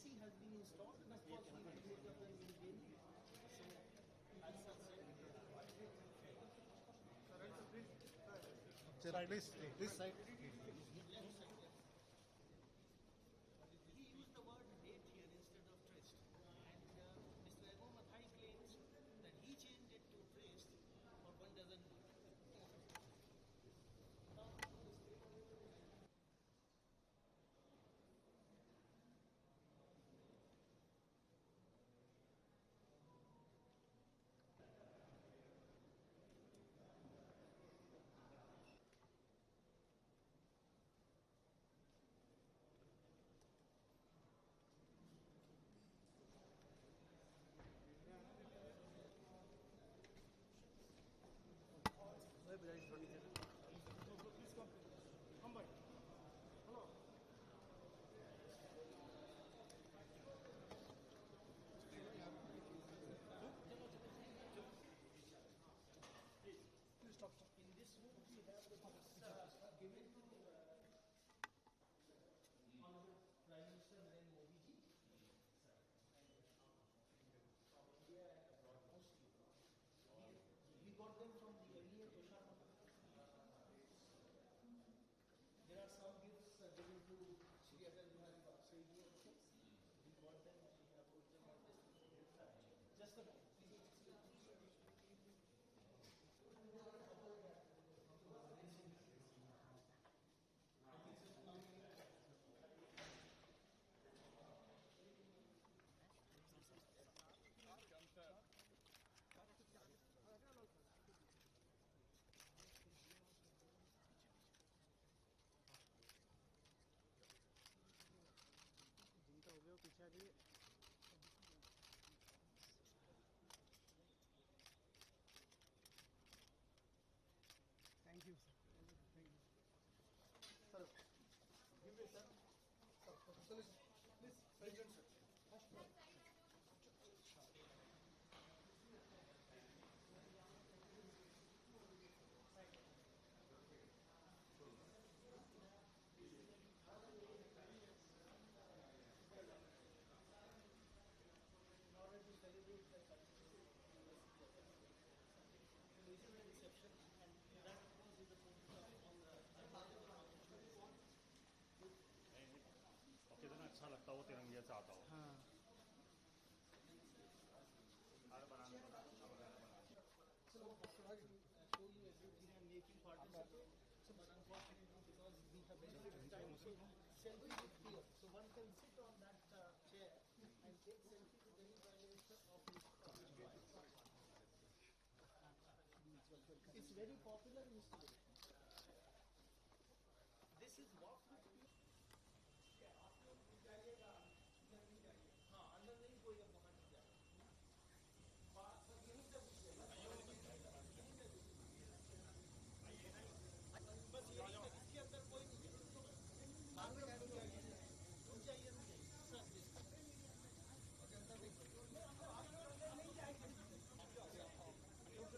AC has been installed, and of course we will make up and maintain. So as such, This side. he used the word date here instead of tryst, and Mr. Abo Mathai claims that he changed it to tryst, but one doesn't know. Please come. Come by. Hello. Please stop. In this room, we have the given to Honorable Prime Minister Narendra Modi ji. From India and abroad mostly. We got them from the earlier Toshana. There are some gifts given to Shri Atal Bihari Vajpayee ji also. We got them, we have put them on this. Just a moment, please. जिनका हो गया वो पीछे आ जाइए. Thank you, sir. Thank you. Sir, give me, sir. Sir, please, President, sir. In order to celebrate the reception, and that was the photograph on the और कितना अच्छा लगता हो तिरंगे से आता हो. हाँ. So, show you everything and making participate. But unfortunately, because we have very little time, so selfie is here. So one can sit on that chair and take selfie with any violation of his It's very popular in Israel. This is what हाँ अंदर नहीं कोई अब वहाँ नहीं जाएगा. बस यही इसके अंदर कोई नहीं चाहिए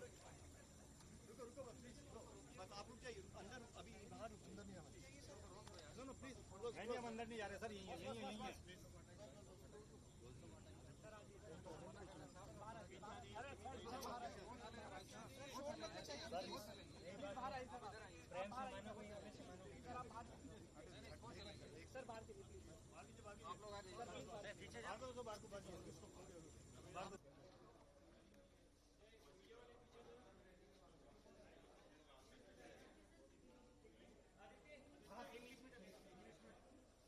सर रुको प्लीज. बस आप लोग चाहिए अंदर, अभी बाहर अंदर नहीं आना. No please. नहीं हम अंदर नहीं जा रहे सर. यही है. सर बाहर के लिए आप लोग आ जाइए. पीछे जा दो बाहर को बाहर.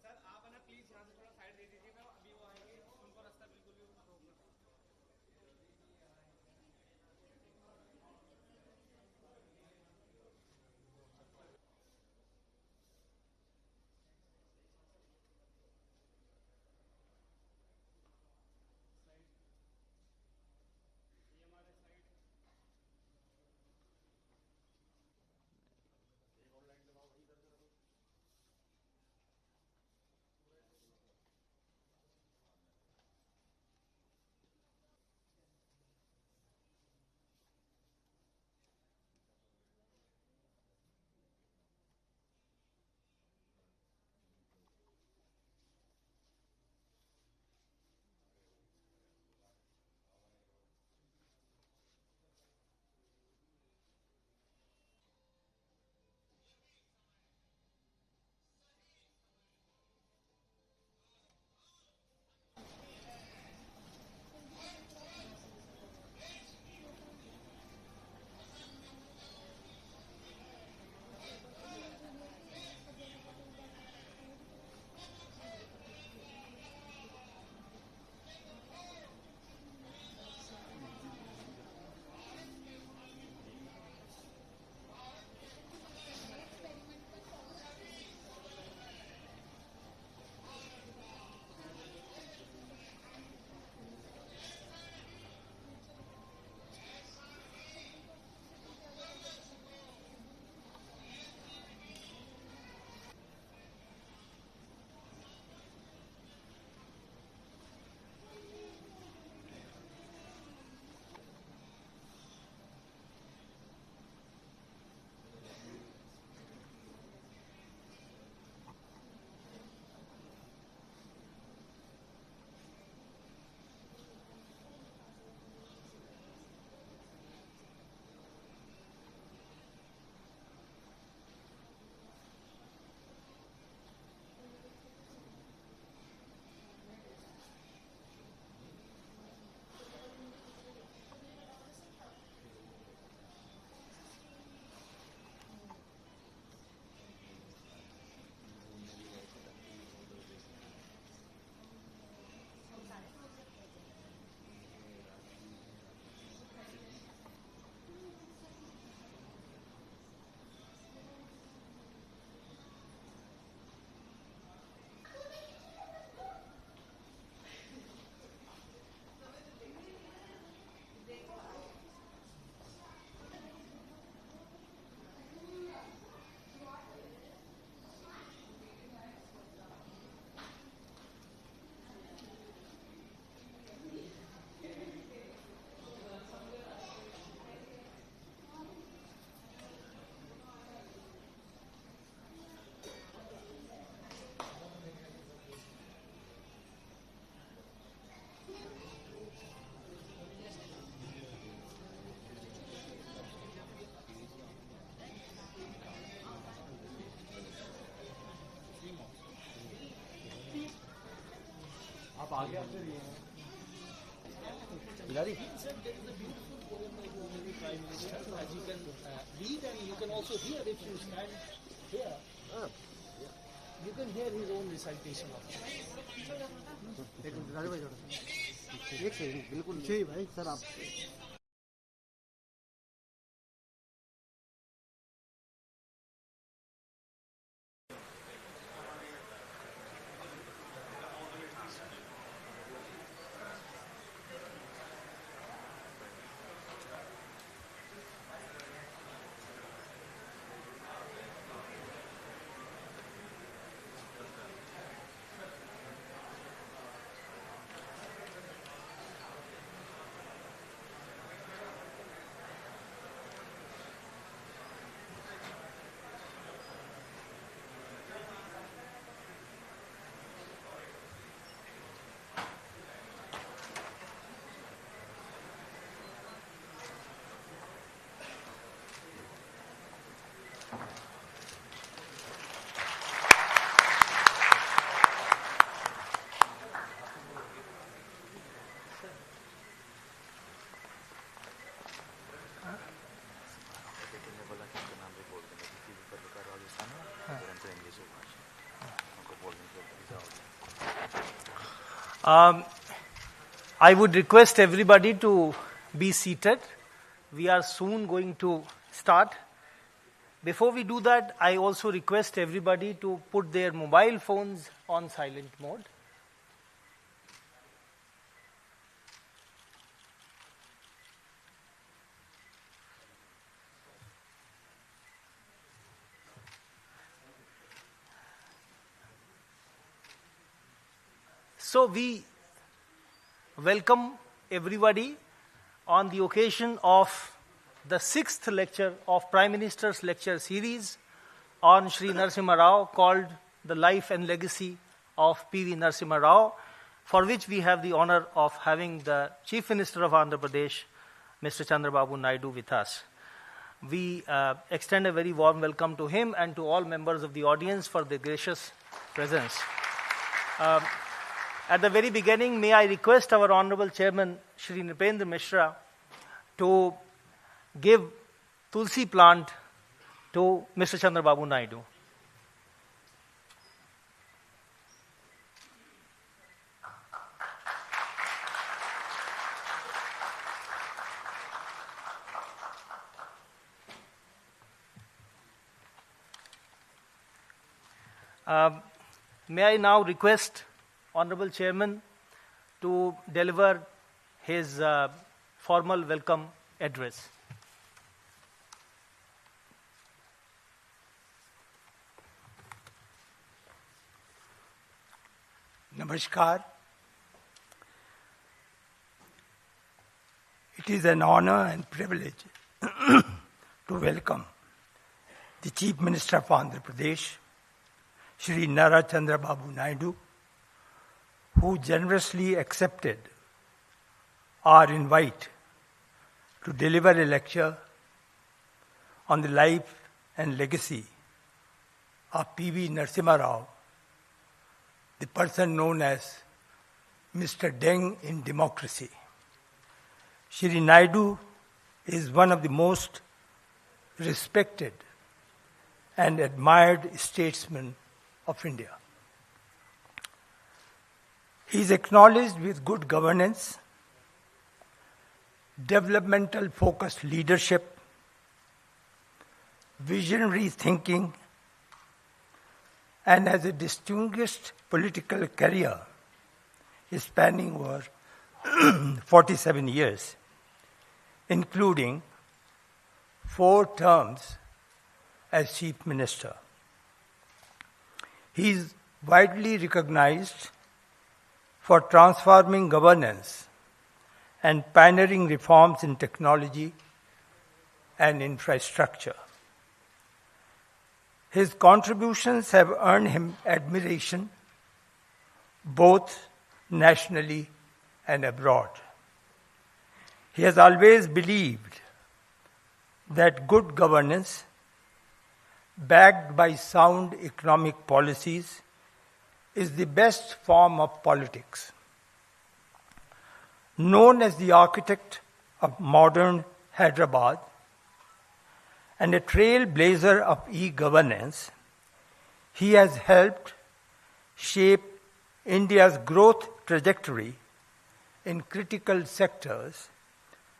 सर आप है ना प्लीज यहाँ से थोड़ा साइड दे दीजिएगा. अभी वो आएंगे, उनको रास्ता बिल्कुल भी रोकना. He said there is a beautiful poem by the Honorable Prime Minister, as you can read and you can also hear if you stand here. You can hear his own recitation of it. बिल्कुल सही भाई sir आप I would request everybody to be seated. We are soon going to start. Before we do that, I also request everybody to put their mobile phones on silent mode. So we welcome everybody on the occasion of the 6th lecture of Prime Minister's lecture series on Sri Narasimha Rao, called The Life and Legacy of P.V. Narasimha Rao, for which we have the honor of having the Chief Minister of Andhra Pradesh, Mr. Chandrababu Naidu, with us. We extend a very warm welcome to him and to all members of the audience for their gracious presence. At the very beginning, may I request our Honorable Chairman, Shri Nripendra Mishra, to give Tulsi plant to Mr. Chandrababu Naidu. May I now request Honorable Chairman to deliver his formal welcome address. Namaskar. It is an honor and privilege to welcome the Chief Minister of Andhra Pradesh, Shri Nara Chandrababu Naidu, who generously accepted our invite to deliver a lecture on the life and legacy of P.V. Narasimha Rao, the person known as Mr. Deng in democracy. Shri Naidu is one of the most respected and admired statesmen of India. He is acknowledged with good governance, developmental focused leadership, visionary thinking, and has a distinguished political career spanning over 47 years, including 4 terms as Chief Minister. He is widely recognized for transforming governance and pioneering reforms in technology and infrastructure. His contributions have earned him admiration both nationally and abroad. He has always believed that good governance, backed by sound economic policies, is the best form of politics. known as the architect of modern Hyderabad and a trailblazer of e-governance, he has helped shape India's growth trajectory in critical sectors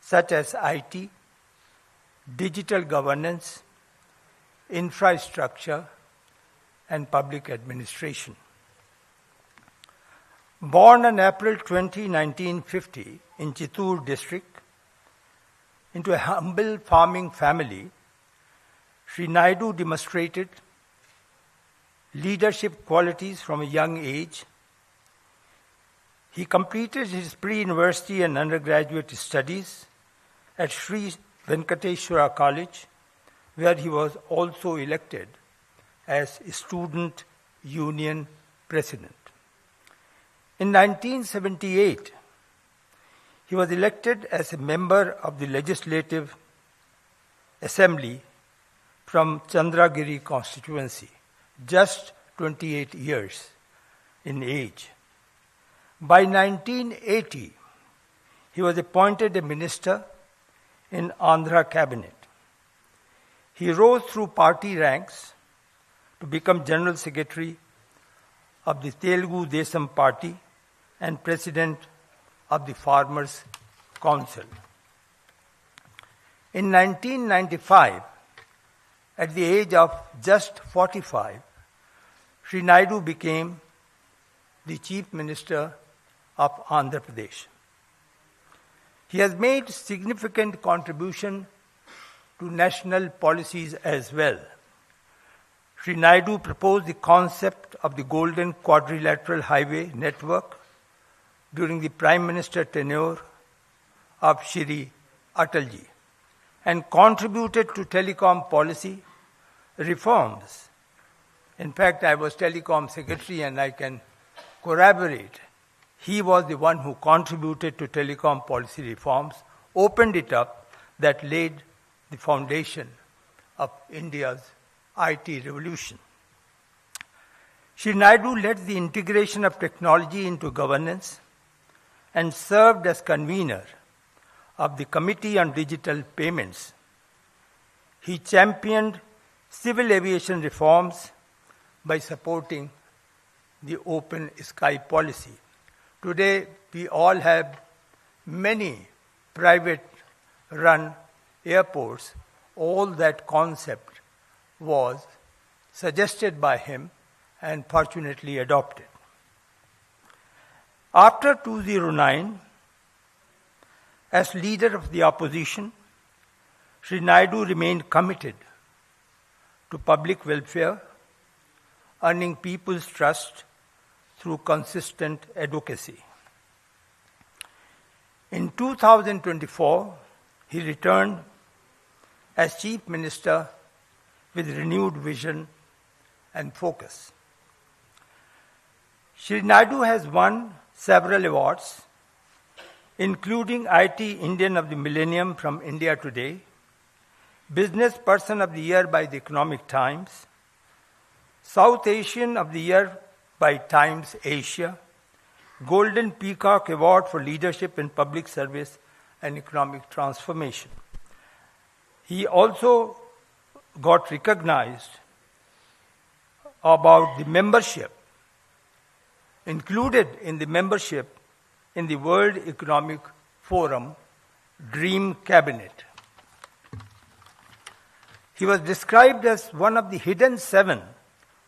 such as IT, digital governance, infrastructure, and public administration. Born on April 20, 1950 in Chittoor district into a humble farming family, Sri Naidu demonstrated leadership qualities from a young age. He completed his pre-university and undergraduate studies at Sri Venkateshwara College, where he was also elected as Student Union President. In 1978, he was elected as a member of the Legislative Assembly from Chandragiri constituency, just 28 years in age. By 1980, he was appointed a minister in Andhra cabinet. He rose through party ranks to become General Secretary of the Telugu Desam Party and President of the Farmers' Council. In 1995, at the age of just 45, Sri Naidu became the Chief Minister of Andhra Pradesh. He has made significant contribution to national policies as well. Sri Naidu proposed the concept of the Golden Quadrilateral Highway Network during the Prime Minister tenure of Shri Atalji and contributed to telecom policy reforms. In fact, I was telecom secretary and I can corroborate. He was the one who contributed to telecom policy reforms, opened it up, that laid the foundation of India's IT revolution. Sri Naidu led the integration of technology into governance and served as convener of the Committee on Digital Payments. He championed civil aviation reforms by supporting the open sky policy. Today, we all have many private-run airports. All that concept was suggested by him and fortunately adopted. After 2009, as leader of the opposition, Sri Naidu remained committed to public welfare, earning people's trust through consistent advocacy. In 2024, he returned as Chief Minister with renewed vision and focus. Sri Naidu has won several awards, including IT Indian of the Millennium from India Today, Business Person of the Year by the Economic Times, South Asian of the Year by Times Asia, Golden Peacock Award for Leadership in Public Service and Economic Transformation. He also got recognized about the membership, included in the membership in the World Economic Forum Dream Cabinet. He was described as one of the hidden 7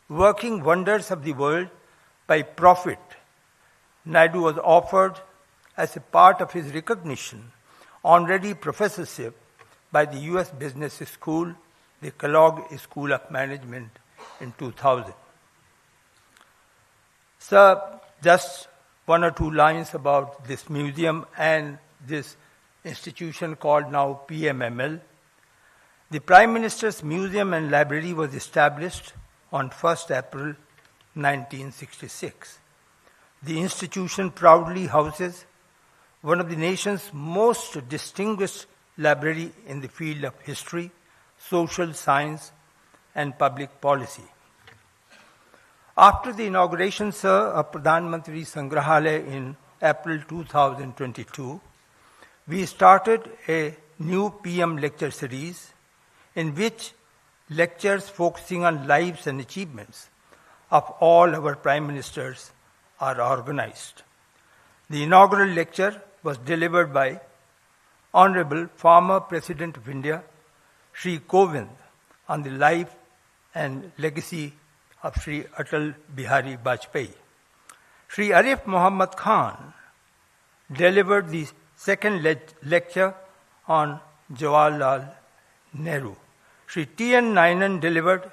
working wonders of the world by Prophet. Naidu was offered, as a part of his recognition, honorary professorship by the US Business School, the Kellogg School of Management, in 2000. Sir, just 1 or 2 lines about this museum and this institution called now PMML. The Prime Minister's Museum and Library was established on 1st April 1966. The institution proudly houses one of the nation's most distinguished library in the field of history, social science, and public policy. After the inauguration, sir, of Pradhan Mantri Sangrahalaya in April 2022, we started a new PM lecture series in which lectures focusing on lives and achievements of all our Prime Ministers are organized. The inaugural lecture was delivered by Honorable former President of India, Shri Kovind, on the life and legacy of Shri Atal Bihari Vajpayee. Shri Arif Muhammad Khan delivered the second lecture on Jawaharlal Nehru. Shri T.N. Nainan delivered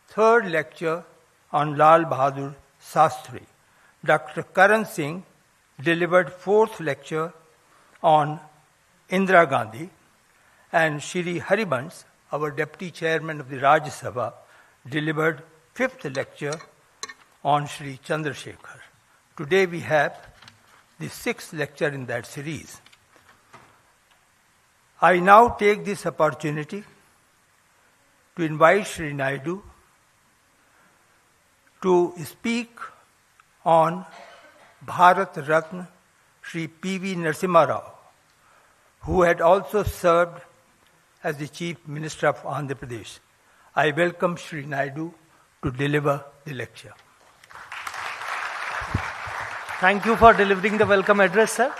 third lecture on Lal Bahadur Shastri. Dr. Karan Singh delivered fourth lecture on Indira Gandhi, and Shri Haribans, our Deputy Chairman of the Rajya Sabha, delivered fifth lecture on Shri Chandrasekhar. Today we have the sixth lecture in that series. I now take this opportunity to invite Shri Naidu to speak on Bharat Ratna Shri P.V. Narasimha Rao, who had also served as the Chief Minister of Andhra Pradesh. I welcome Shri Naidu to deliver the lecture. Thank you for delivering the welcome address, sir.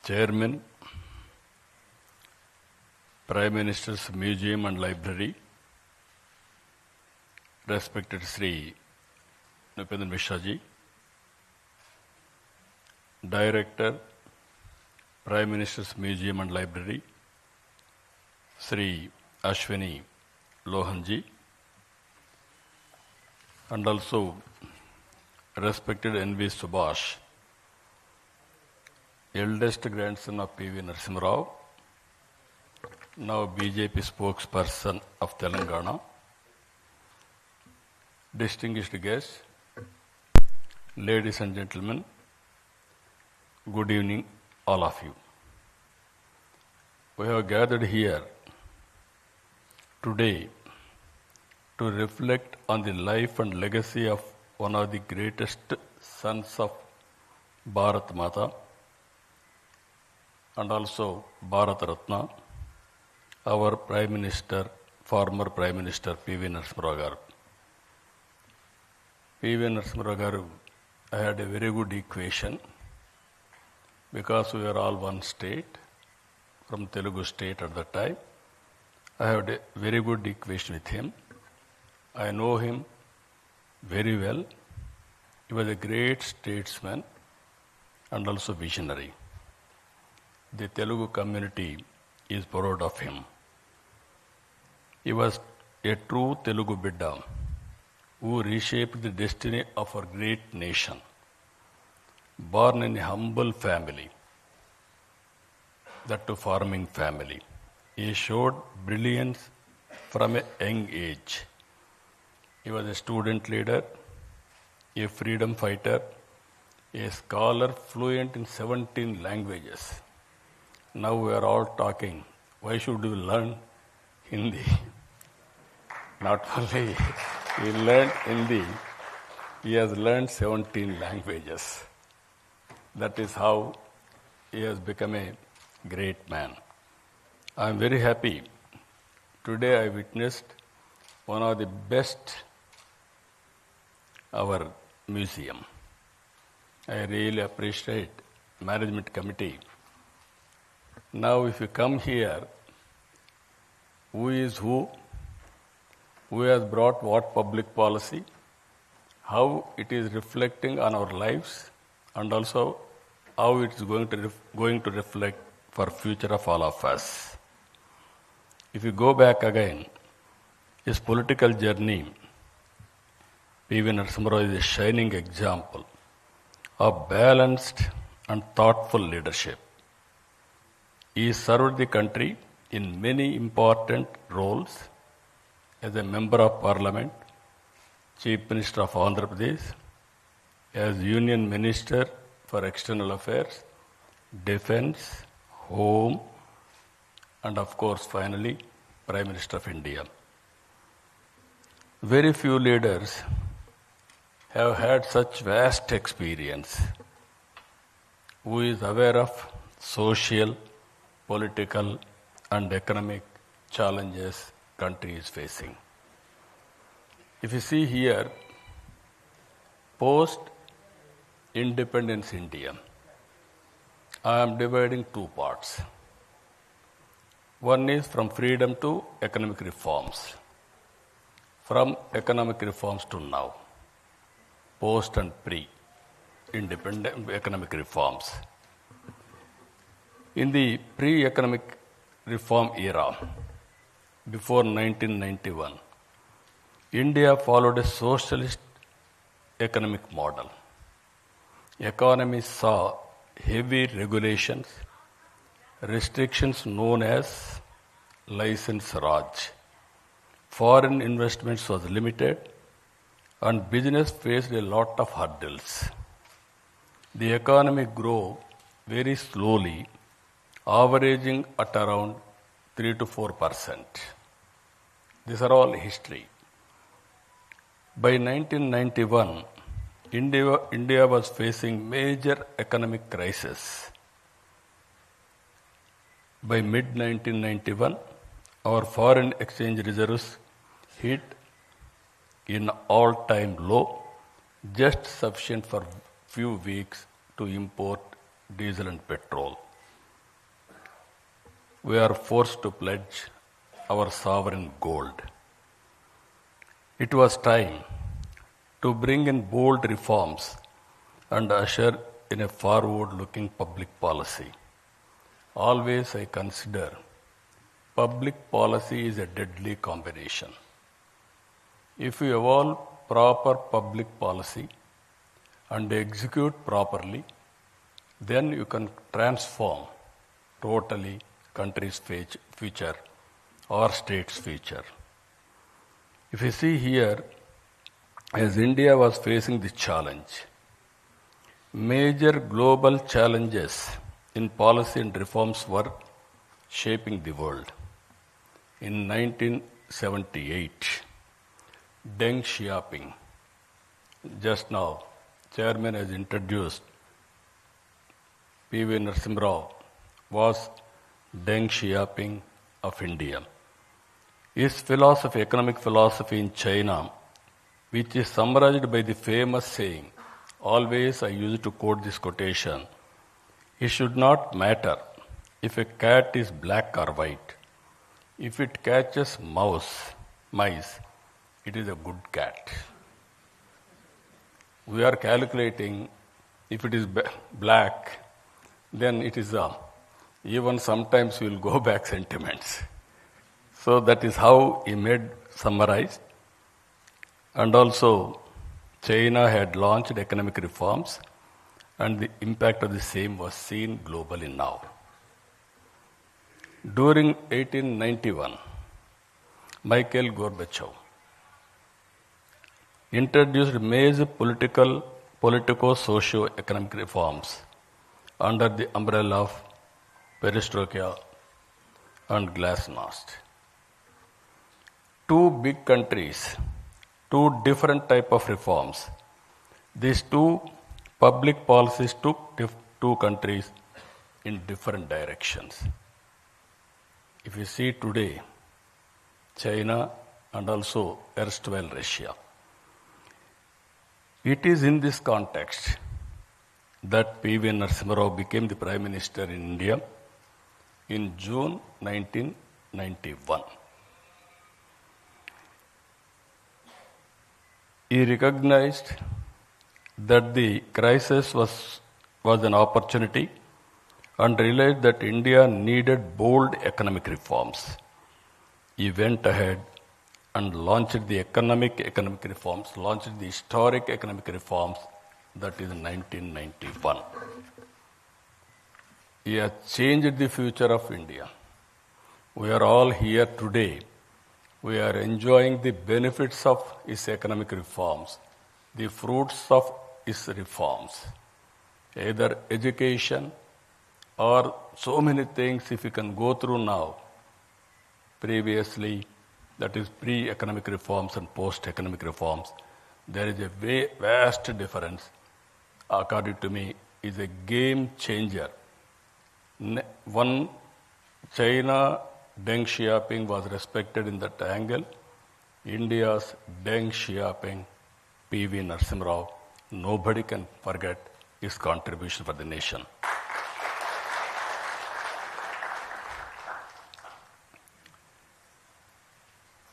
Chairman, Prime Minister's Museum and Library, respected Sri Nupendra Mishra ji, Director, Prime Minister's Museum and Library, Sri Ashwini Lohan ji, and also respected N.V. Subhash, eldest grandson of P.V. Narasimha Rao, now BJP spokesperson of Telangana, distinguished guests, ladies and gentlemen, good evening, all of you. We have gathered here today to reflect on the life and legacy of one of the greatest sons of Bharat Mata, and also Bharat Ratna, our Prime Minister, former Prime Minister P.V. Narasimha Rao garu. P.V. Narasimha Rao garu, I had a very good equation because we were all one state, from Telugu state at that time. I had a very good equation with him. I know him very well. He was a great statesman and also visionary. The Telugu community is proud of him. He was a true Telugu Bidda who reshaped the destiny of our great nation. Born in a humble family, that too farming family, he showed brilliance from a young age. He was a student leader, a freedom fighter, a scholar fluent in 17 languages. Now we are all talking, why should we learn Hindi? Not only he learned Hindi, he has learned 17 languages. That is how he has become a great man. I am very happy. Today I witnessed one of the best our museum. I really appreciate management committee. Now if you come here, who is who has brought what public policy, how it is reflecting on our lives, and also how it is going to reflect for future of all of us. If you go back again, his political journey, P.V. Narasimha Rao is a shining example of balanced and thoughtful leadership. He served the country in many important roles as a member of parliament, Chief Minister of Andhra Pradesh, as Union Minister for External Affairs, Defence, Home, and of course, finally, Prime Minister of India. Very few leaders have had such vast experience, who is aware of social, political, and economic challenges country is facing. If you see here, post-independence India, I am dividing two parts. One is from freedom to economic reforms. From economic reforms to now, post and pre-independent economic reforms. In the pre-economic reform era, before 1991, India followed a socialist economic model. Economy saw heavy regulations, restrictions known as license Raj. Foreign investments was limited and business faced a lot of hurdles. The economy grew very slowly, averaging at around 3 to 4%. These are all history. By 1991, India was facing major economic crisis. By mid-1991, our foreign exchange reserves hit in all-time low, just sufficient for few weeks to import diesel and petrol. We are forced to pledge our sovereign gold. It was time to bring in bold reforms and usher in a forward-looking public policy. Always I consider public policy is a deadly combination. If you evolve proper public policy and execute properly, then you can transform totally country's future or state's future. If you see here, as India was facing this challenge, major global challenges in policy and reforms were shaping the world. In 1978, Deng Xiaoping, just now, Chairman has introduced P.V. Narasimha Rao, was Deng Xiaoping of India. His philosophy, economic philosophy in China, which is summarized by the famous saying, always I used to quote this quotation, it should not matter if a cat is black or white. If it catches mice, it is a good cat. We are calculating if it is black, then it is even sometimes we will go back sentiments. So that is how he made summarized. And also, China had launched economic reforms, and the impact of the same was seen globally now. During 1891, Mikhail Gorbachev introduced major politico-socio-economic reforms under the umbrella of perestroika and glasnost. Two big countries, two different type of reforms. These two public policies took two countries in different directions. If you see today, China and also erstwhile Russia, it is in this context that P.V. Narasimha Rao became the Prime Minister in India in June 1991. He recognized that the crisis was an opportunity and realized that India needed bold economic reforms. He went ahead and launched the economic reforms, launched the historic economic reforms, that is in 1991. He has changed the future of India. We are all here today. We are enjoying the benefits of his economic reforms, the fruits of his reforms, either education or so many things if you can go through now. Previously, that is pre-economic reforms and post-economic reforms, there is a vast difference. According to me, is a game changer. One, China Deng Xiaoping was respected in that angle. India's Deng Xiaoping, P.V. Narasimha Rao, nobody can forget his contribution for the nation.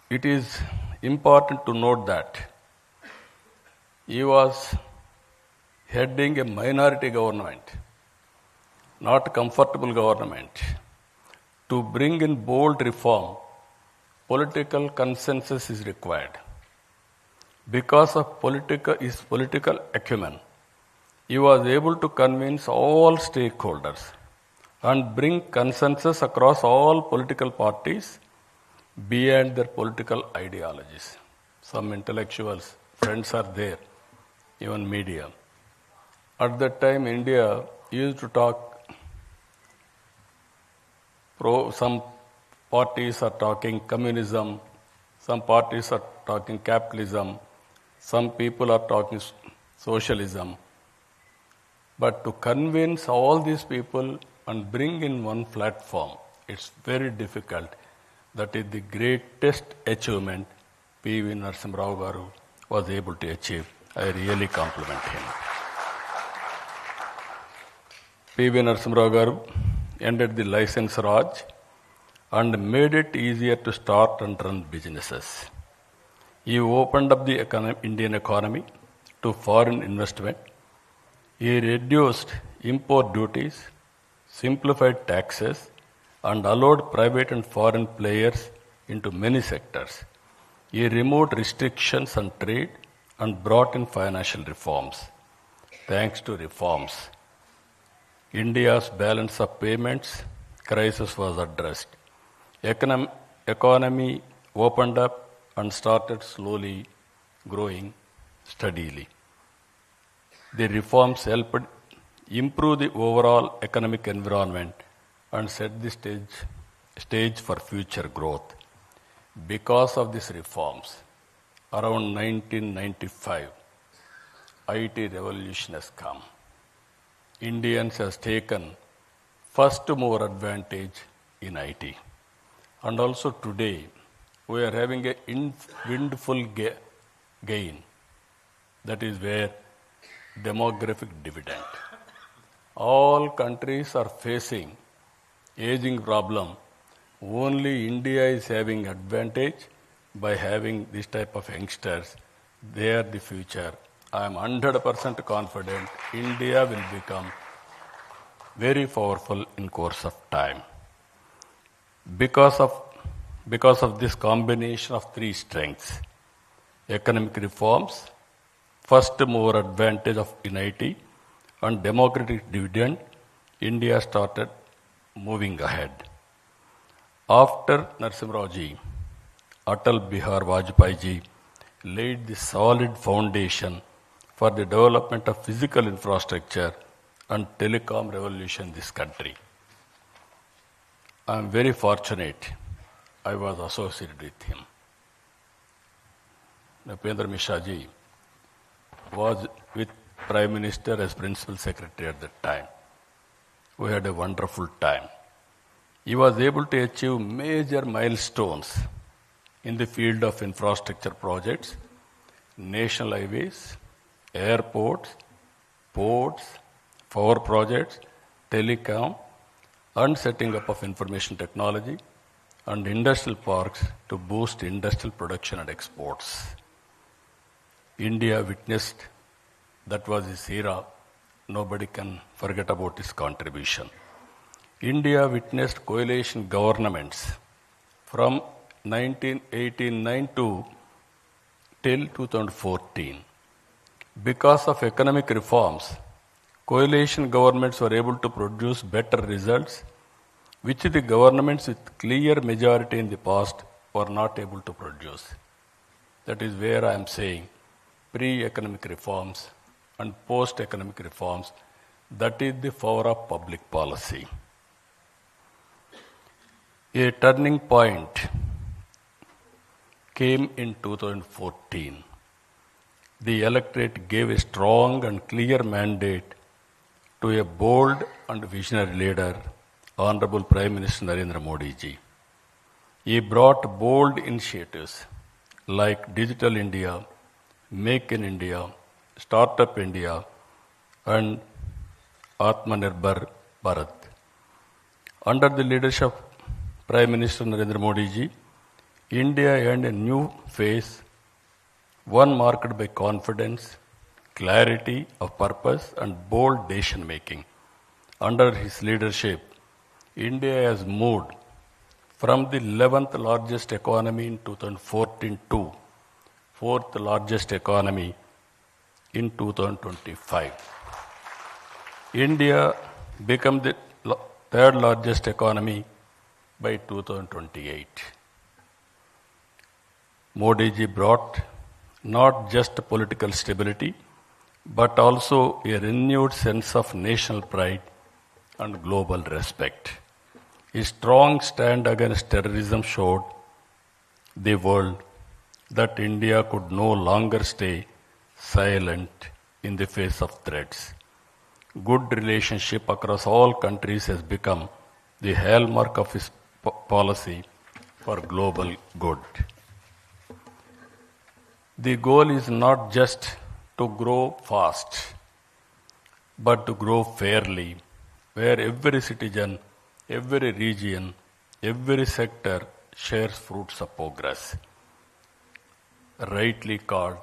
It is important to note that he was heading a minority government, not comfortable government. To bring in bold reform, political consensus is required. Because of his political acumen, he was able to convince all stakeholders and bring consensus across all political parties beyond their political ideologies. Some intellectuals, friends are there, even media. At that time, India used to talk some parties are talking communism, some parties are talking capitalism, some people are talking socialism. But to convince all these people and bring in one platform, it's very difficult. That is the greatest achievement P.V. Narasimha Rao Garu was able to achieve. I really compliment him. P.V. Narasimha Rao Garu ended the license Raj and made it easier to start and run businesses. He opened up the Indian economy to foreign investment. He reduced import duties, simplified taxes, and allowed private and foreign players into many sectors. He removed restrictions on trade and brought in financial reforms. Thanks to reforms, India's balance of payments crisis was addressed. Economy opened up and started slowly growing steadily. The reforms helped improve the overall economic environment and set the stage for future growth. Because of these reforms, around 1995, IT revolution has come. Indians has taken first mover advantage in IT. And also today, we are having a windfall gain. That is where demographic dividend. All countries are facing aging problem. Only India is having advantage by having this type of youngsters. They are the future. I am 100% confident India will become very powerful in course of time. Because of this combination of three strengths, economic reforms, first mover advantage in IT, and democratic dividend, India started moving ahead. After Narasimha Rao ji, Atal Bihar Vajpayee ji laid the solid foundation for the development of physical infrastructure and telecom revolution in this country. I am very fortunate I was associated with him. Napendra Mishra ji was with Prime Minister as Principal Secretary at that time. We had a wonderful time. He was able to achieve major milestones in the field of infrastructure projects, national highways, airports, ports, power projects, telecom, and setting up of information technology and industrial parks to boost industrial production and exports. India witnessed, that was his era, nobody can forget about his contribution. India witnessed coalition governments from 1989 till 2014. Because of economic reforms, coalition governments were able to produce better results, which the governments with clear majority in the past were not able to produce. That is where I am saying pre-economic reforms and post-economic reforms, that is the power of public policy. A turning point came in 2014. The electorate gave a strong and clear mandate to a bold and visionary leader, Honorable Prime Minister Narendra Modi ji. He brought bold initiatives like Digital India, Make in India, Startup India, and Atmanirbhar Bharat. Under the leadership of Prime Minister Narendra Modi ji, India earned a new phase, one marked by confidence, clarity of purpose, and bold decision making. Under his leadership, India has moved from the 11th largest economy in 2014 to 4th largest economy in 2025. India became the 3rd largest economy by 2028. Modi ji brought not just political stability, but also a renewed sense of national pride and global respect. His strong stand against terrorism showed the world that India could no longer stay silent in the face of threats. Good relationship across all countries has become the hallmark of his policy for global good. The goal is not just to grow fast, but to grow fairly, where every citizen, every region, every sector shares fruits of progress. Rightly called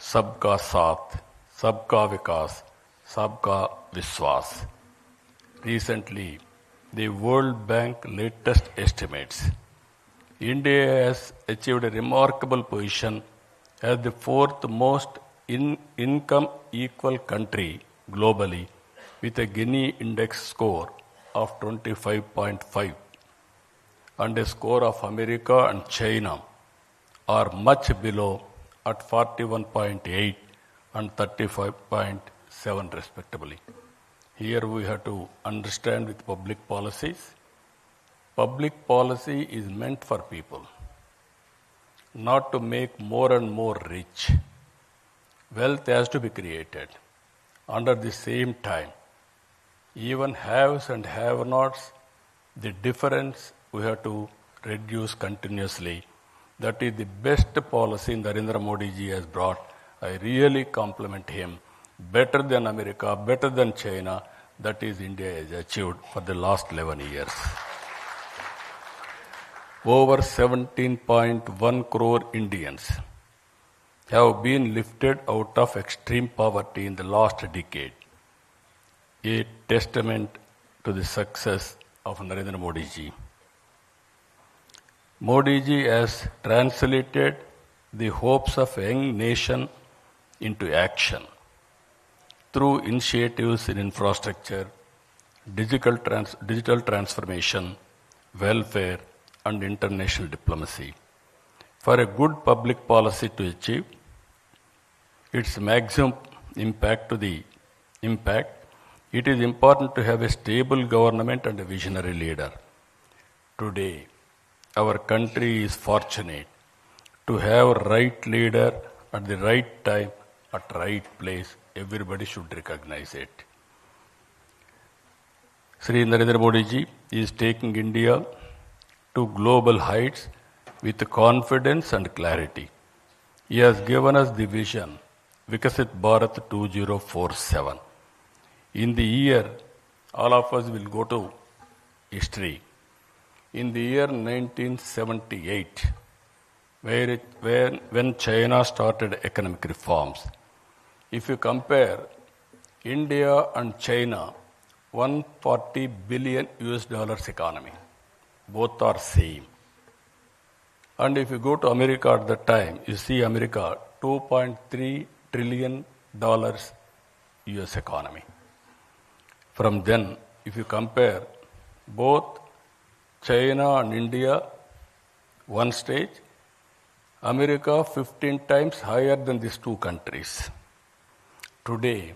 Sabka Saath, Sabka Vikas, Sabka Vishwas. Recently, the World Bank latest estimates, India has achieved a remarkable position as the 4th most income equal country globally, with a Gini index score of 25.5 and a score of America and China are much below at 41.8 and 35.7 respectively. Here we have to understand with public policies. Public policy is meant for people, not to make more and more rich. Wealth has to be created. Under the same time, even haves and have-nots, the difference we have to reduce continuously. That is the best policy Narendra Modi ji has brought. I really compliment him. Better than America, better than China, that is India has achieved for the last 11 years. Over 17.1 crore Indians have been lifted out of extreme poverty in the last decade, a testament to the success of Narendra Modi ji. Modi ji has translated the hopes of a young nation into action through initiatives in infrastructure, digital transformation, welfare, and international diplomacy. For a good public policy to achieve its maximum impact, it is important to have a stable government and a visionary leader. Today, our country is fortunate to have a right leader at the right time, at right place. Everybody should recognize it. Sri Narendra Modi ji is taking India to global heights with confidence and clarity. He has given us the vision, Vikasit Bharat 2047. In the year, all of us will go to history. In the year 1978, when China started economic reforms, if you compare India and China, $140 billion economy, both are same. And if you go to America at that time, you see America, $2.3 trillion US economy. From then, if you compare both China and India, one stage, America 15 times higher than these two countries. Today,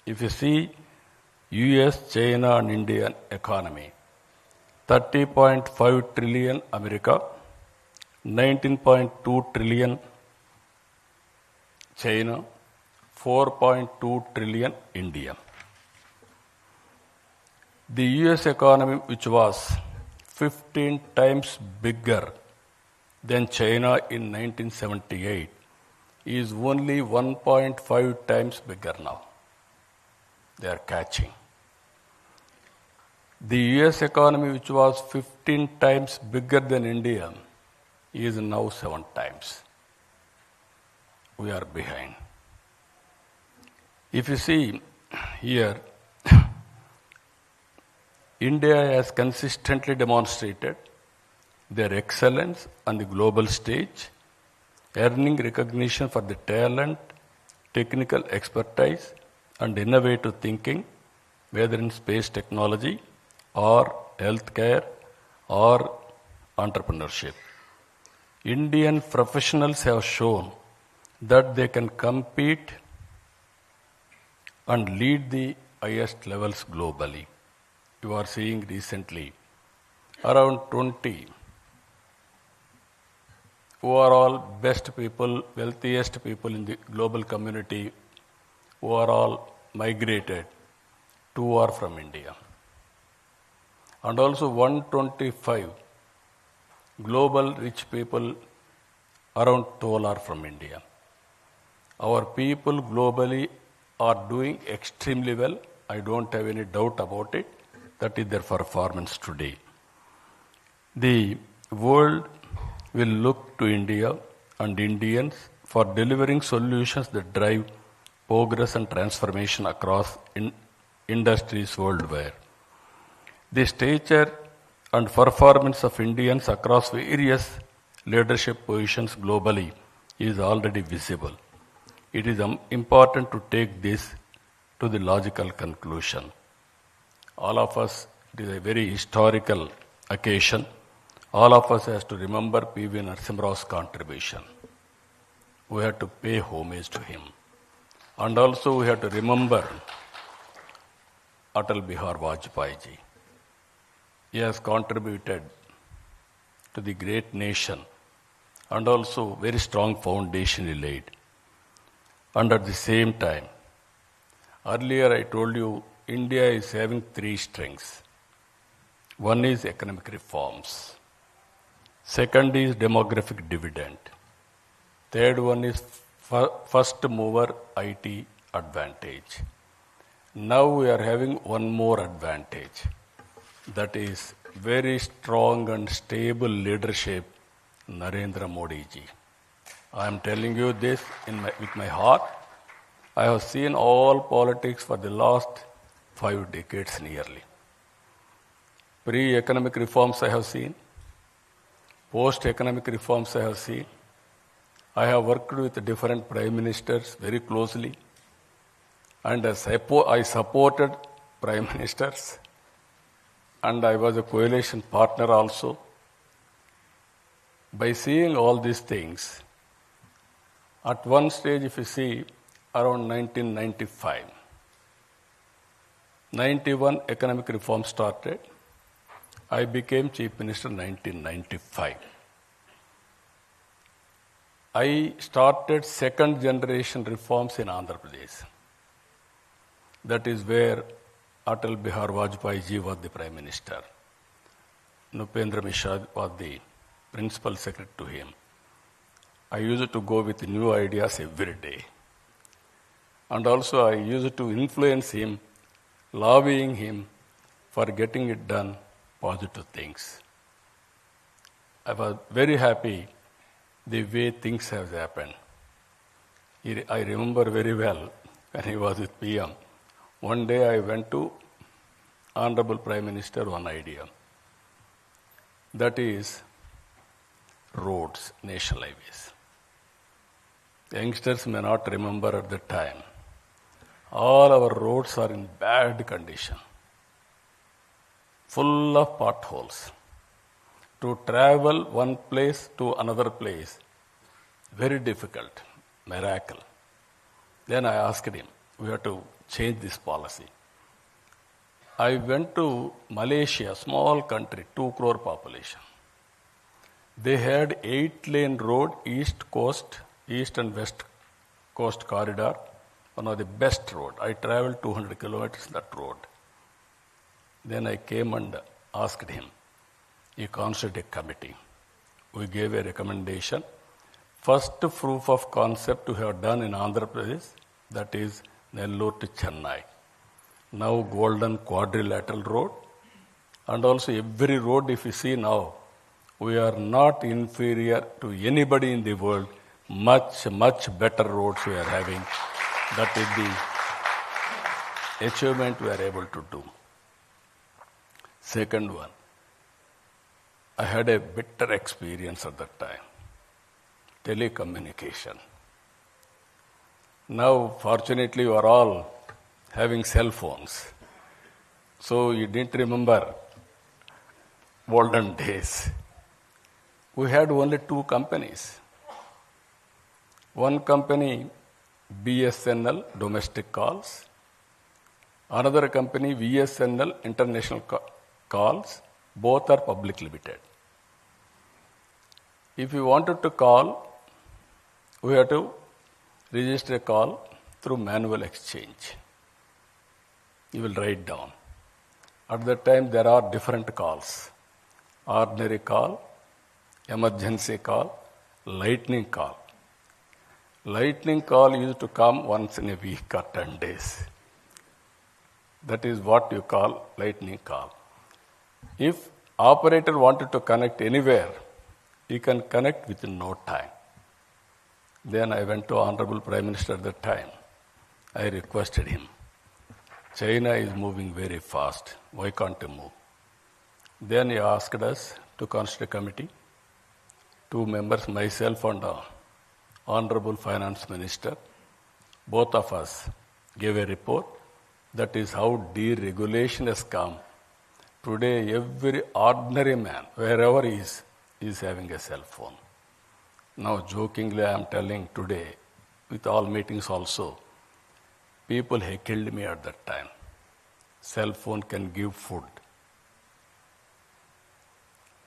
if you see US, China and Indian economy, 30.5 trillion America, 19.2 trillion China, 4.2 trillion India. The US economy, which was 15 times bigger than China in 1978, is only 1.5 times bigger now. They are catching. The US economy, which was 15 times bigger than India, is now 7 times. We are behind. If you see here, India has consistently demonstrated their excellence on the global stage, earning recognition for the talent, technical expertise, and innovative thinking, whether in space technology or healthcare or entrepreneurship. Indian professionals have shown that they can compete and lead the highest levels globally. You are seeing recently around 20 who are all best people, wealthiest people in the global community, who are all migrated, 2 are from India. And also 125 global rich people, around 12 are from India. Our people globally are doing extremely well. I don't have any doubt about it. That is their performance today. The world will look to India and Indians for delivering solutions that drive progress and transformation across industries worldwide. The stature and performance of Indians across various leadership positions globally is already visible. It is important to take this to the logical conclusion. All of us, it is a very historical occasion. All of us has to remember P.V. Narasimha Rao's contribution. We have to pay homage to him. And also we have to remember Atal Bihar Vajpayee ji. He has contributed to the great nation and also very strong foundation he laid. And at the same time, earlier I told you India is having 3 strengths. One is economic reforms. Second is demographic dividend. Third one is first mover IT advantage. Now we are having one more advantage. That is very strong and stable leadership, Narendra Modi ji. I am telling you this with my heart. I have seen all politics for the last 5 decades nearly. Pre-economic reforms I have seen. Post-economic reforms I have seen. I have worked with different prime ministers very closely. And I supported prime ministers. And I was a coalition partner also. By seeing all these things, at one stage, if you see, around 1995, 91 economic reform started. I became Chief Minister in 1995. I started second generation reforms in Andhra Pradesh. That is where Atal Bihar Vajpayee ji was the Prime Minister. Nupendra Mishra was the Principal Secretary to him. I used to go with new ideas every day. And also I used to influence him, lobbying him for getting it done, positive things. I was very happy the way things have happened. I remember very well when he was with PM. One day I went to Honorable Prime Minister one idea. That is roads, national highways. Youngsters may not remember at the time. all our roads are in bad condition, full of potholes. To travel one place to another place, very difficult, miracle. Then I asked him, we have to change this policy. I went to Malaysia, small country, 2 crore population. They had 8-lane road, east and west coast corridor, one of the best road. I traveled 200 kilometers that road. Then I came and asked him, he constituted a committee. We gave a recommendation. First proof of concept we have done in Andhra Pradesh, that is Nellore to Chennai. Now golden quadrilateral road, and also every road if you see now, we are not inferior to anybody in the world. Much, much better roads we are having. That is the achievement we are able to do. Second one, I had a bitter experience at that time. Telecommunication. Now, fortunately, you are all having cell phones. So you didn't remember olden days. We had only 2 companies. One company, BSNL, domestic calls. Another company, VSNL, international calls. Both are public limited. If you wanted to call, we have to register a call through manual exchange. You will write down. At that time, there are different calls. Ordinary call, emergency call, lightning call. Lightning call used to come once in a week or 10 days. That is what you call lightning call. If operator wanted to connect anywhere, he can connect within no time. Then I went to Honorable Prime Minister at that time. I requested him, China is moving very fast. Why can't you move? Then he asked us to constitute a committee. 2 members, myself and Honorable Finance Minister, both of us gave a report. That is how deregulation has come. Today, every ordinary man, wherever he is having a cell phone. Now, jokingly, I am telling today, with all meetings also, people heckled me at that time. Cell phone can give food.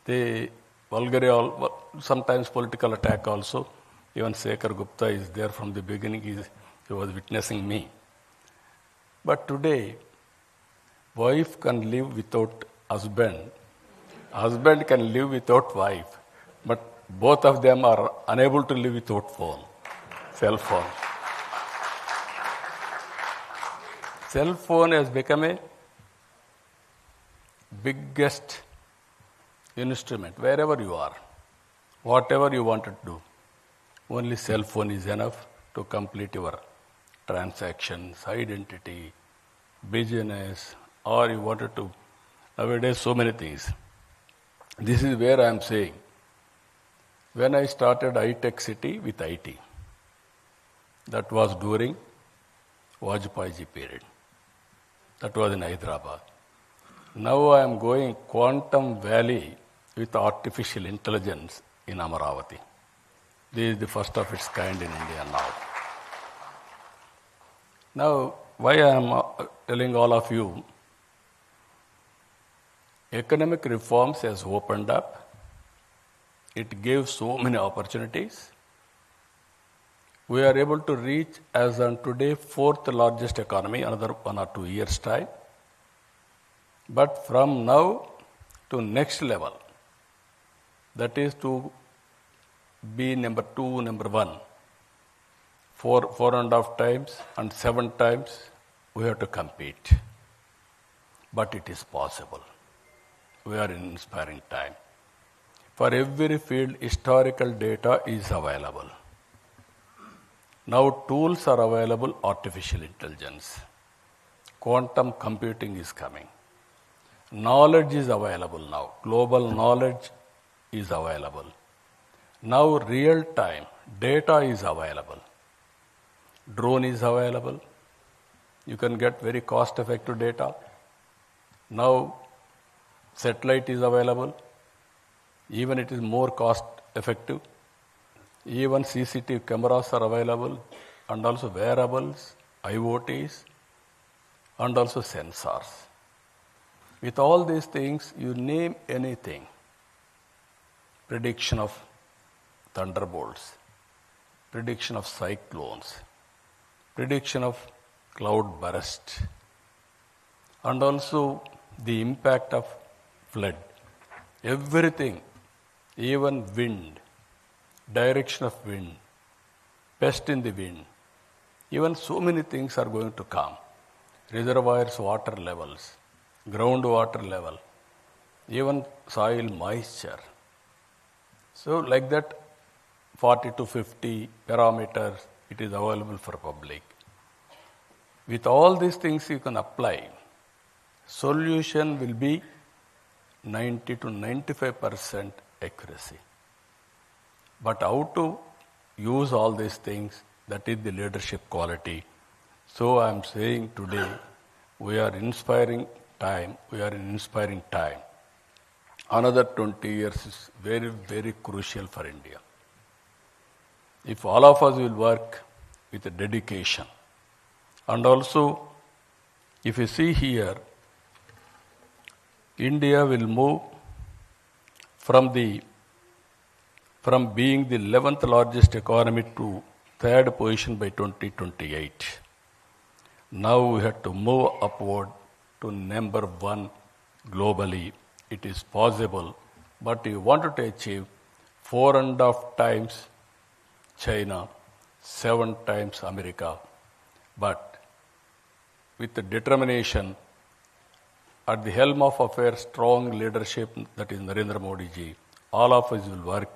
They vulgarly, sometimes political attack also. Even Shekhar Gupta is there from the beginning. He was witnessing me. But today, wife can live without husband. Husband can live without wife. But both of them are unable to live without phone, cell phone. Cell phone has become a biggest instrument wherever you are, whatever you want to do. Only cell phone is enough to complete your transactions, identity, business, or you wanted to. Nowadays, so many things. This is where I am saying, when I started iTech City with IT, that was during Vajpayee period. That was in Hyderabad. Now I am going Quantum Valley with artificial intelligence in Amaravati. This is the first of its kind in India now. Now, why I am telling all of you, economic reforms has opened up. It gave so many opportunities. We are able to reach, as on today, 4th largest economy, another 1 or 2 years' time. But from now to next level, that is to be number 2, number 1, 4.5 times and 7 times, we have to compete. But it is possible. We are in inspiring time. For every field, historical data is available. Now tools are available, artificial intelligence. Quantum computing is coming. Knowledge is available now. Global knowledge is available. Now real time data is available. Drone is available. you can get very cost-effective data. Now, satellite is available. Even it is more cost-effective. Even CCTV cameras are available, and also wearables, IoTs, and also sensors. With all these things, you name anything. Prediction of thunderbolts, prediction of cyclones, prediction of cloud burst, and also the impact of flood. Everything, even wind, direction of wind, pest in the wind, even so many things are going to come. Reservoirs, water levels, groundwater level, even soil moisture. So like that, 40 to 50 parameters, it is available for public. With all these things you can apply. Solution will be 90 to 95% accuracy. But how to use all these things, that is the leadership quality. So I am saying today, we are inspiring time. Another 20 years is very, very crucial for India. If all of us will work with a dedication, and also, if you see here, India will move from being the 11th largest economy to 3rd position by 2028. Now we have to move upward to number 1 globally. It is possible, but you wanted to achieve 4.5 times China, 7 times America. But with the determination, at the helm of affairs, strong leadership, that is Narendra Modi ji, all of us will work,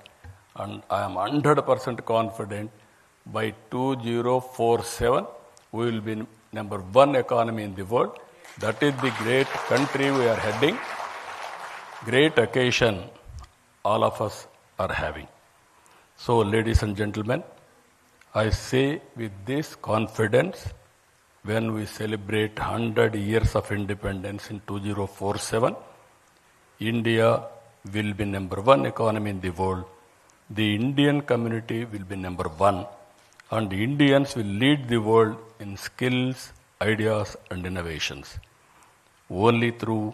and I am 100% confident by 2047 we will be number 1 economy in the world. That is the great country we are heading, great occasion all of us are having. So, ladies and gentlemen, I say with this confidence, when we celebrate 100 years of independence in 2047, India will be number 1 economy in the world. The Indian community will be number 1, and Indians will lead the world in skills, ideas, and innovations. Only through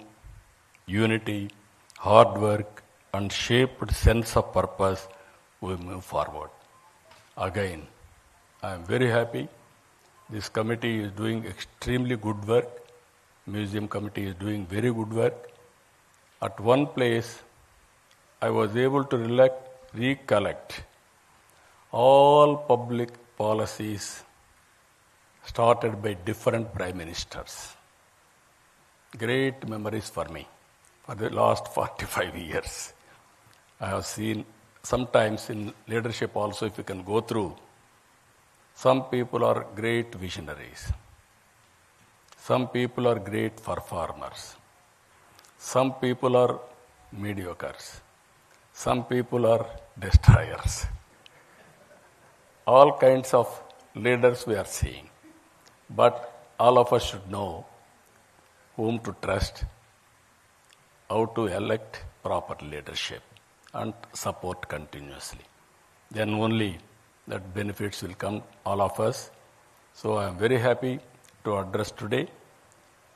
unity, hard work, and shaped sense of purpose we move forward. Again, I am very happy. This committee is doing extremely good work. Museum committee is doing very good work. At one place, I was able to recollect all public policies started by different prime ministers. Great memories for me for the last 45 years. I have seen sometimes in leadership also, if you can go through, some people are great visionaries. Some people are great performers. Some people are mediocres. Some people are destroyers. All kinds of leaders we are seeing. But all of us should know whom to trust, how to elect proper leadership, and support continuously. Then only that benefits will come all of us. So I am very happy to address today.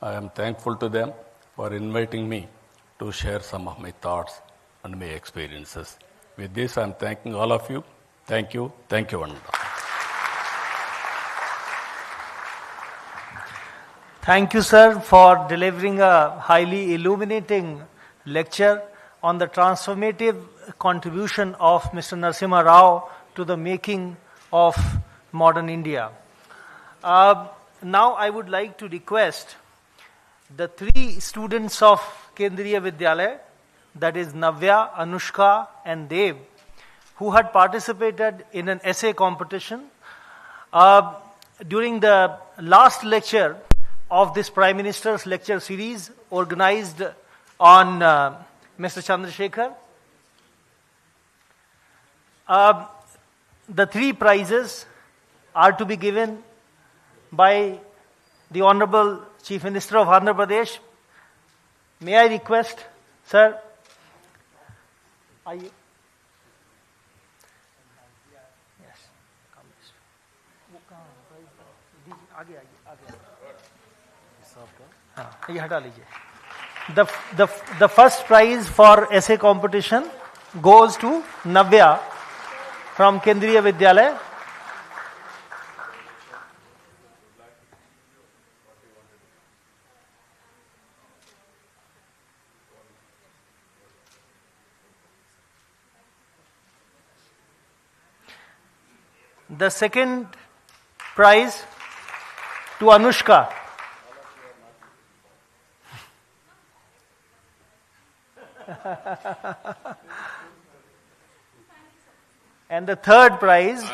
I am thankful to them for inviting me to share some of my thoughts and my experiences. With this, I am thanking all of you. Thank you. Thank you, Vanda. Thank you, sir, for delivering a highly illuminating lecture on the transformative contribution of Mr. Narasimha Rao to the making of modern India. Now I would like to request the 3 students of Kendriya Vidyalaya, that is Navya, Anushka and Dev, who had participated in an essay competition. During the last lecture of this Prime Minister's lecture series organized on Mr. Chandrasekhar, the 3 prizes are to be given by the Honorable Chief Minister of Andhra Pradesh. May I request, sir, are you? Yes. Come. आगे हाँ ये हटा लीजिए. The first prize for essay competition goes to Navya from Kendriya Vidyalaya. The second prize to Anushka. And the third prize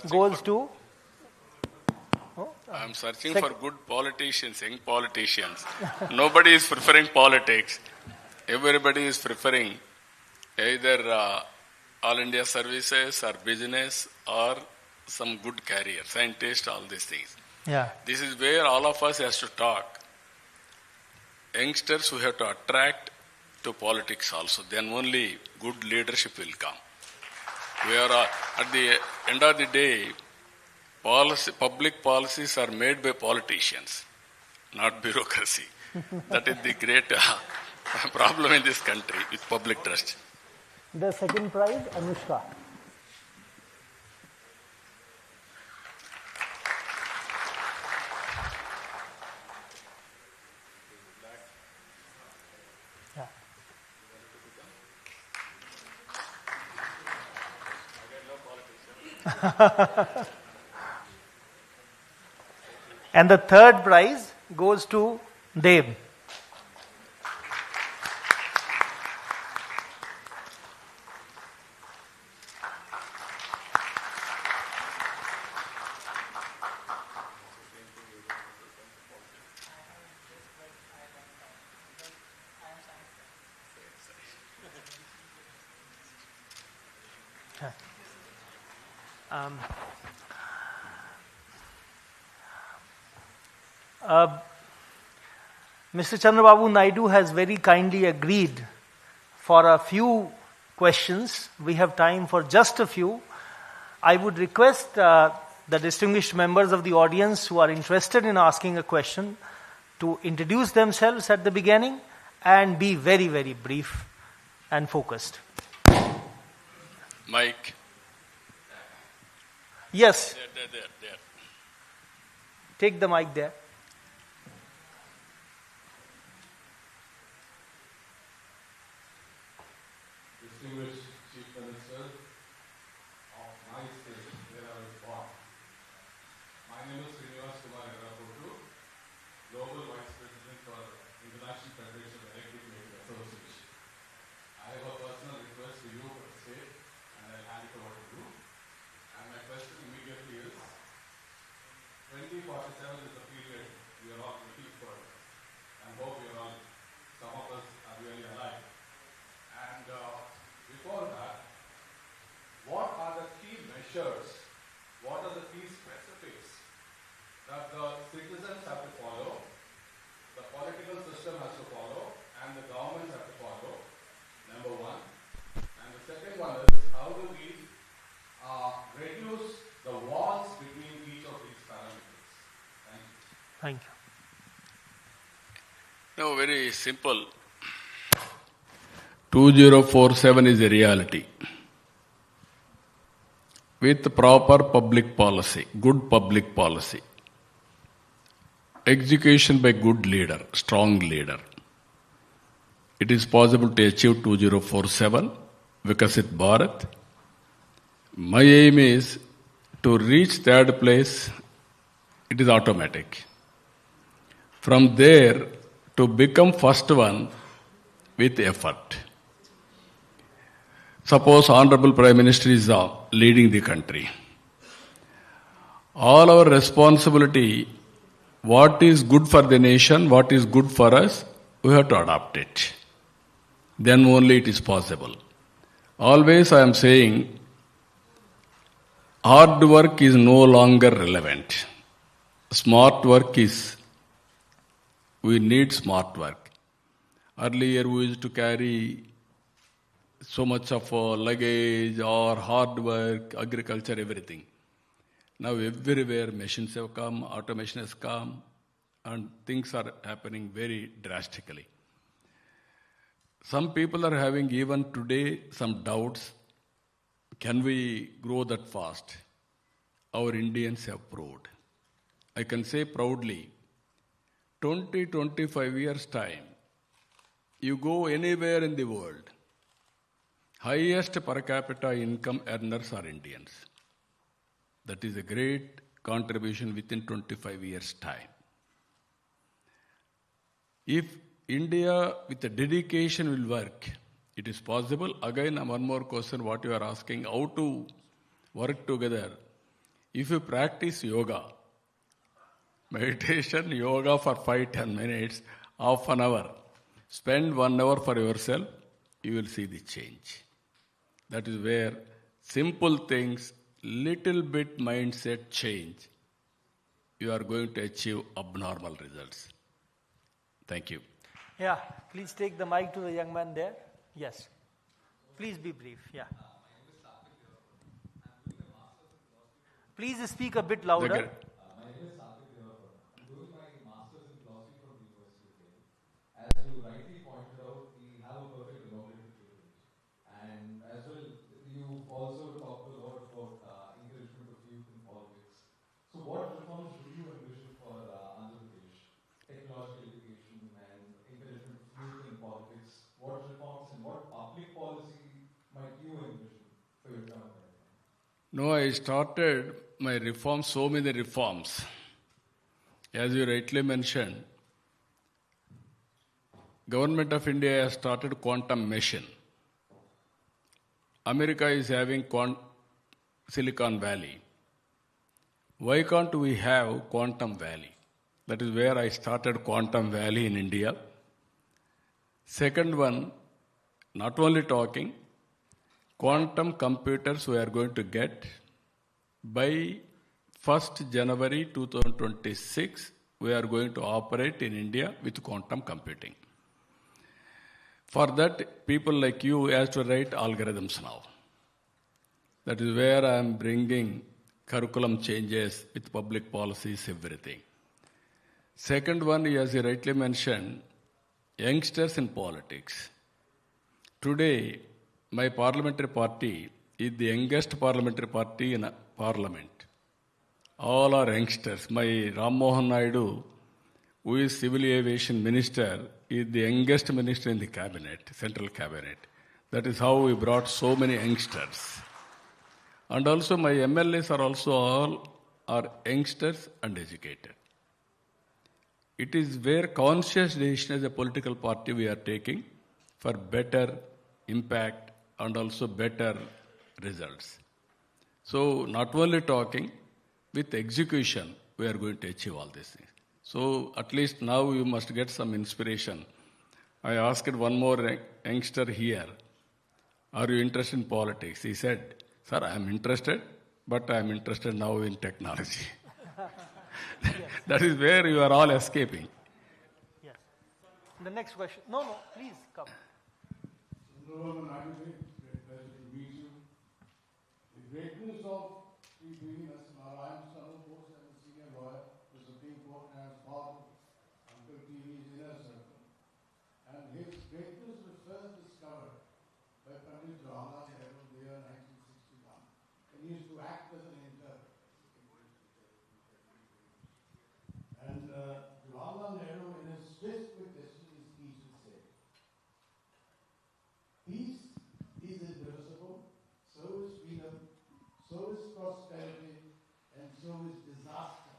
goes to... I'm searching for good politicians, young politicians. Nobody is preferring politics. Everybody is preferring either all India services or business or some good career, scientist, all these things. Yeah. This is where all of us has to talk. Youngsters we have to attract to politics also. Then only good leadership will come. We are at the end of the day, public policies are made by politicians, not bureaucracy. That is the great problem in this country with public trust. The second prize, Anushka. And the third prize goes to Dev. Mr. Chandrababu Naidu has very kindly agreed for a few questions. We have time for just a few. I would request the distinguished members of the audience who are interested in asking a question to introduce themselves at the beginning and be very, very brief and focused. Mike. Yes. There. Take the mic there. Distinguished Chief Minister of my state, where I was born. My name is Global Vice President for International Federation of Electric Vehicle Association. I have a personal request to you for the state, and I'll hand it over to you. And my question immediately is, 2047 is the period we are all looking for, and hope we are all, some of us are really alive. And before that, what are the key measures, what are the key specifics that the citizens have to follow, the political system has to follow, and the governments have to follow, number one. And the second one is, how do we reduce the walls between each of these parameters? Thank you. Thank you. No, very simple. 2047 is a reality. With proper public policy, good public policy, execution by good leader, strong leader, it is possible to achieve 2047, Vikasit Bharat. My aim is to reach third place, it is automatic. From there, to become first one with effort. Suppose Honorable Prime Minister is leading the country. All our responsibility, what is good for the nation, what is good for us, we have to adopt it. Then only it is possible. Always I am saying, hard work is no longer relevant. Smart work is we need smart work. Earlier we used to carry so much of luggage or hard work, agriculture, everything. Now everywhere machines have come, automation has come, and things are happening very drastically. Some people are having even today some doubts. Can we grow that fast? Our Indians have proved. I can say proudly, 20-25 years time, you go anywhere in the world, highest per capita income earners are Indians. That is a great contribution within 25 years' time. If India with a dedication will work, it is possible. Again, one more question, what you are asking, how to work together. If you practice yoga, meditation, yoga for 5-10 minutes, half an hour, spend 1 hour for yourself, you will see the change. That is where simple things, little bit mindset change, you are going to achieve abnormal results. Thank you. Yeah, please take the mic to the young man there. Yes. Please be brief. Yeah. Please speak a bit louder. My name is I'm doing my master's in philosophy from the University of Delhi. As you rightly pointed out, we have a perfect democratic privilege. And as well, you also talked a lot about encouragement of youth in politics. So what reforms do you envision for Andhra Pradesh? Technological education and encouragement of youth in politics. What reforms and what public policy might you envision for your term? No, I started my reforms, so many reforms. As you rightly mentioned, Government of India has started quantum mission. America is having Silicon Valley. Why can't we have Quantum Valley? That is where I started Quantum Valley in India. Second one, not only talking, quantum computers we are going to get by 1st January 2026, we are going to operate in India with quantum computing. For that, people like you have to write algorithms now. That is where I am bringing curriculum changes with public policies, everything. Second one, as you rightly mentioned, youngsters in politics. Today, my parliamentary party is the youngest parliamentary party in parliament. All are youngsters. My Ram Mohan Naidu, who is civil aviation minister, is the youngest minister in the cabinet, central cabinet. That is how we brought so many youngsters. And also my MLAs are also all are youngsters and educated. It is where conscious decision as a political party we are taking for better impact and also better results. So not only talking, with execution, we are going to achieve all these things. So at least now you must get some inspiration. I asked one more youngster here, are you interested in politics? He said, sir, I am interested, but I am interested now in technology. That is where you are all escaping. Yes. The next question. No, please come. The greatness of Sri Narayan Sanu Bose as a senior lawyer to the Supreme Court and as part of Uncle TV's inner circle. And his greatness was first discovered by Pandit Jawaharlal Nehru in the year 1961. And he used to act as an interpreter. And Jawaharlal Nehru, in his Twist with Destiny speech, would say, peace is indivisible, so is freedom, so is prosperity, and so is disaster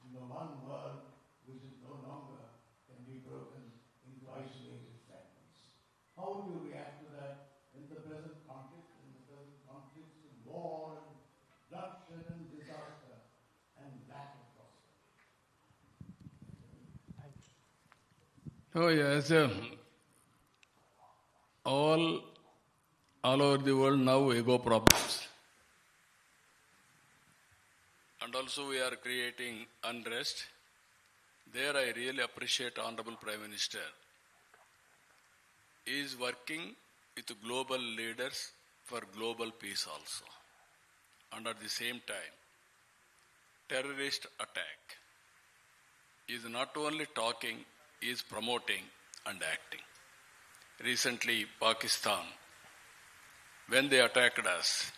in the one world which is no longer can be broken into isolated fragments. How would you react to that in the present conflict, of war and bloodshed and disaster and lack of prosperity? Oh yes, all over the world now ego problems. And also we are creating unrest. There I really appreciate Honorable Prime Minister. He is working with global leaders for global peace also. And at the same time, terrorist attack is not only talking, he is promoting and acting. Recently, Pakistan, when they attacked us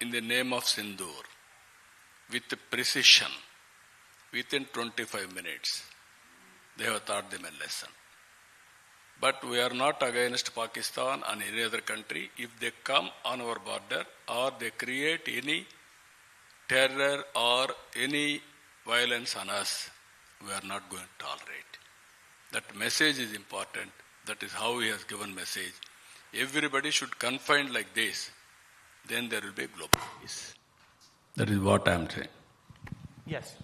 in the name of Sindoor, with precision, within 25 minutes, they have taught them a lesson. But we are not against Pakistan and any other country. If they come on our border or they create any terror or any violence on us, we are not going to tolerate. That message is important. That is how he has given message. Everybody should confine like this. Then there will be global peace. That is what I am saying. Yes.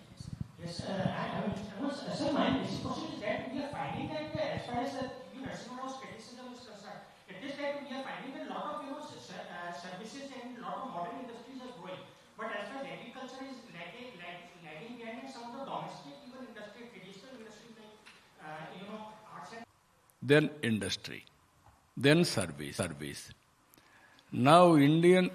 Yes, sir, my basic question is that we are finding that as far as the nursing home's criticism is concerned, it is that we are finding that a lot of services and a lot of modern industries are growing. But as far as agriculture is lagging behind, and some of the domestic even industry, traditional industries like arts and Then industry, then service. Now Indian